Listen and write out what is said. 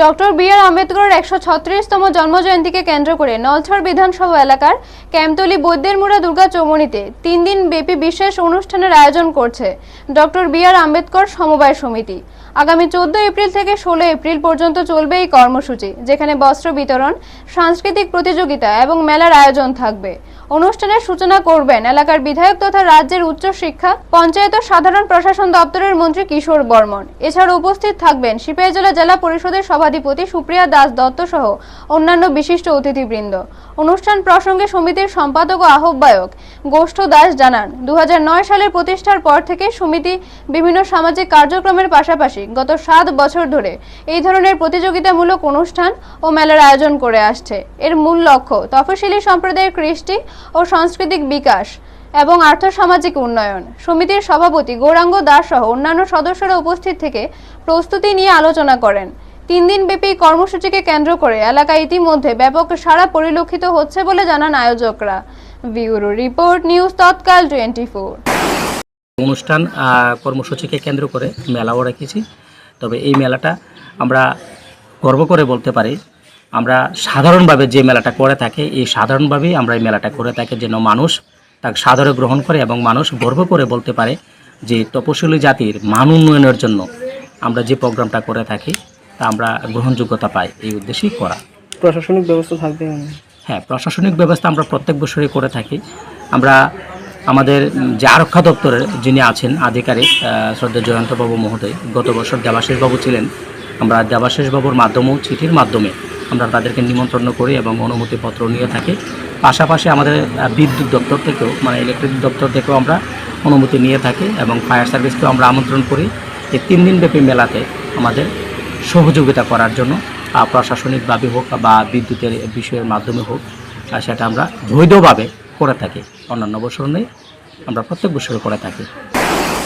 Doctor B.R.. আম্বেদকরের ১৩৬তম জন্মজয়ন্তীকে কেন্দ্র করে নলছড় বিধানসভা এলাকার ক্যাম্পতলী বৈদ্যেরমুড়া দুর্গা চৌমুহনীতে ৩ দিন ব্যাপী বিশেষ অনুষ্ঠানের আয়োজন করছে ডক্টর বি.আর. আম্বেদকর সমবায় সমিতি। আগামী ১৪ এপ্রিল থেকে ১৬ এপ্রিল পর্যন্ত চলবে এই কর্মসূচি, যেখানে বস্ত্র বিতরণ, সাংস্কৃতিক প্রতিযোগিতা এবং মেলার আয়োজন থাকবে। অনুষ্ঠানের সূচনা করবেন এলাকার বিধায়ক তথা রাজ্যের উচ্চ শিক্ষা, পঞ্চায়েত ও সাধারণ প্রশাসন দপ্তরের মন্ত্রী কিশোর বর্মন। এছাড়া উপস্থিত থাকবেন সিপাহীজলা জেলা পরিষদের সভাধিপতি সুপ্রিয়া দাস দত্ত সহ অন্যান্য বিশিষ্ট অতিথিবৃন্দ। অনুষ্ঠান প্রসঙ্গে সমিতির সম্পাদক ও আহ্বায়ক গোষ্ঠ দাস জানান, ২০০৯ সালের প্রতিষ্ঠার পর থেকে সমিতি বিভিন্ন সামাজিক কার্যক্রমের পাশাপাশি গত ৭ বছর ধরে এই ধরনের প্রতিযোগিতামূলক অনুষ্ঠান ও মেলার আয়োজন করে আসছে। এর মূল লক্ষ্য তফসিলি সম্প্রদায়ের কৃষ্টি ও সাংস্কৃতিক বিকাশ এবং আর্থসামাজিক উন্নয়ন। সমিতির সভাপতি গৌরাঙ্গ দাস সহ অন্যান্য সদস্যরা উপস্থিত থেকে প্রস্তুতি নিয়ে আলোচনা করেন। ৩ দিন ব্যাপী কর্মসূচিকে কেন্দ্র করে এলাকায় ইতিমধ্যে ব্যাপক সাড়া পরিলক্ষিত হচ্ছে বলে জানান আয়োজকরা। ব্যুরো রিপোর্ট, নিউজ তৎকাল 24। অনুষ্ঠান কর্মসূচিকে কেন্দ্র করে মেলাও রেখেছি। তবে এই মেলাটা আমরা গর্ব করে বলতে পারি, আমরা সাধারণভাবে যে মেলাটা করে থাকে এই সাধারণভাবেই আমরা এই মেলাটা করে থাকি, যেন মানুষ তাকে সাদরে গ্রহণ করে এবং মানুষ গর্ব করে বলতে পারে যে তপশিলি জাতির মান উন্নয়নের জন্য আমরা যে প্রোগ্রামটা করে থাকি তা আমরা গ্রহণযোগ্যতা পাই, এই উদ্দেশ্যেই করা। প্রশাসনিক ব্যবস্থা থাকবে? হ্যাঁ, প্রশাসনিক ব্যবস্থা আমরা প্রত্যেক বছরই করে থাকি। আমরা আমাদের যে আরক্ষা দপ্তরের যিনি আছেন আধিকারিক শ্রদ্ধা জয়ন্তবাবু মহোদয়, গত বছর দেবাশিসবাবু ছিলেন। আমরা দেবাশিসবাবুর মাধ্যমেও চিঠির মাধ্যমে আমরা তাদেরকে নিমন্ত্রণ করি এবং অনুমতিপত্র নিয়ে থাকি। পাশাপাশি আমাদের বিদ্যুৎ দপ্তর থেকেও মানে ইলেকট্রিক দপ্তর থেকেও আমরা অনুমতি নিয়ে থাকি এবং ফায়ার সার্ভিসকেও আমরা আমন্ত্রণ করি এই ৩ দিনব্যাপী মেলাতে আমাদের সহযোগিতা করার জন্য। প্রশাসনিকভাবে হোক বা বিদ্যুতের বিষয়ের মাধ্যমে হোক, সেটা আমরা বৈধভাবে করে থাকি। অন্যান্য বছর নেই, আমরা প্রত্যেক বছর করে থাকি।